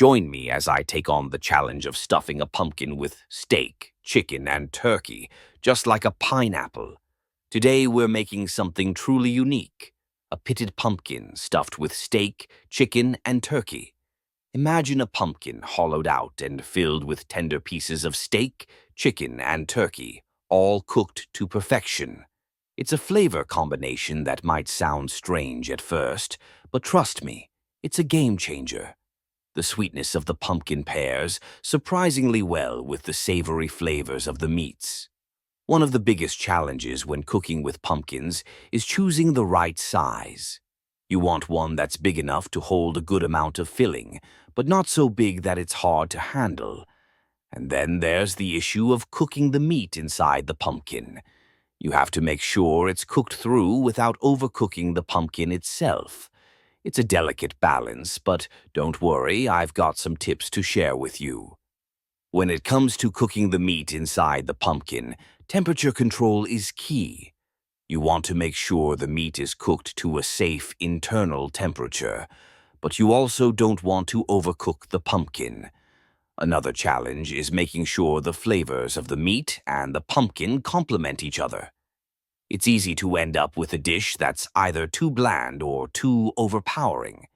Join me as I take on the challenge of stuffing a pumpkin with steak, chicken, and turkey, just like a pineapple. Today we're making something truly unique, a pitted pumpkin stuffed with steak, chicken, and turkey. Imagine a pumpkin hollowed out and filled with tender pieces of steak, chicken, and turkey, all cooked to perfection. It's a flavor combination that might sound strange at first, but trust me, it's a game changer. The sweetness of the pumpkin pairs surprisingly well with the savory flavors of the meats. One of the biggest challenges when cooking with pumpkins is choosing the right size. You want one that's big enough to hold a good amount of filling, but not so big that it's hard to handle. And then there's the issue of cooking the meat inside the pumpkin. You have to make sure it's cooked through without overcooking the pumpkin itself. It's a delicate balance, but don't worry, I've got some tips to share with you. When it comes to cooking the meat inside the pumpkin, temperature control is key. You want to make sure the meat is cooked to a safe internal temperature, but you also don't want to overcook the pumpkin. Another challenge is making sure the flavors of the meat and the pumpkin complement each other. It's easy to end up with a dish that's either too bland or too overpowering.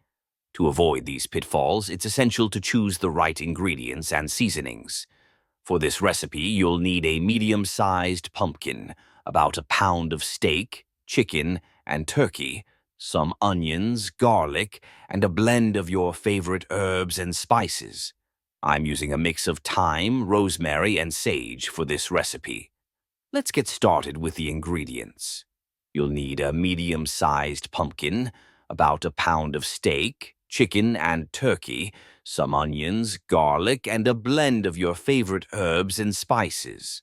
To avoid these pitfalls, it's essential to choose the right ingredients and seasonings. For this recipe, you'll need a medium-sized pumpkin, about a pound of steak, chicken, and turkey, some onions, garlic, and a blend of your favorite herbs and spices. I'm using a mix of thyme, rosemary, and sage for this recipe. Let's get started with the ingredients. You'll need a medium-sized pumpkin, about a pound of steak, chicken and turkey, some onions, garlic, and a blend of your favorite herbs and spices.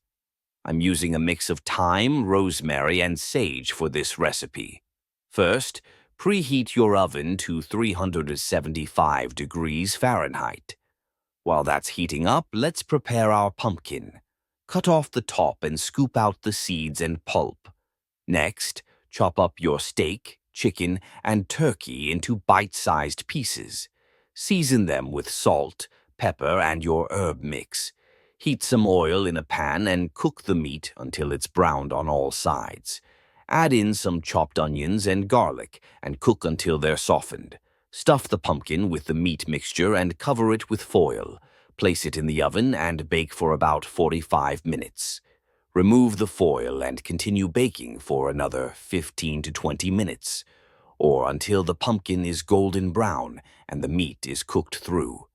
I'm using a mix of thyme, rosemary, and sage for this recipe. First, preheat your oven to 375 degrees Fahrenheit. While that's heating up, let's prepare our pumpkin. Cut off the top and scoop out the seeds and pulp. Next, chop up your steak, chicken, and turkey into bite-sized pieces. Season them with salt, pepper, and your herb mix. Heat some oil in a pan and cook the meat until it's browned on all sides. Add in some chopped onions and garlic and cook until they're softened. Stuff the pumpkin with the meat mixture and cover it with foil. Place it in the oven and bake for about 45 minutes. Remove the foil and continue baking for another 15 to 20 minutes, or until the pumpkin is golden brown and the meat is cooked through.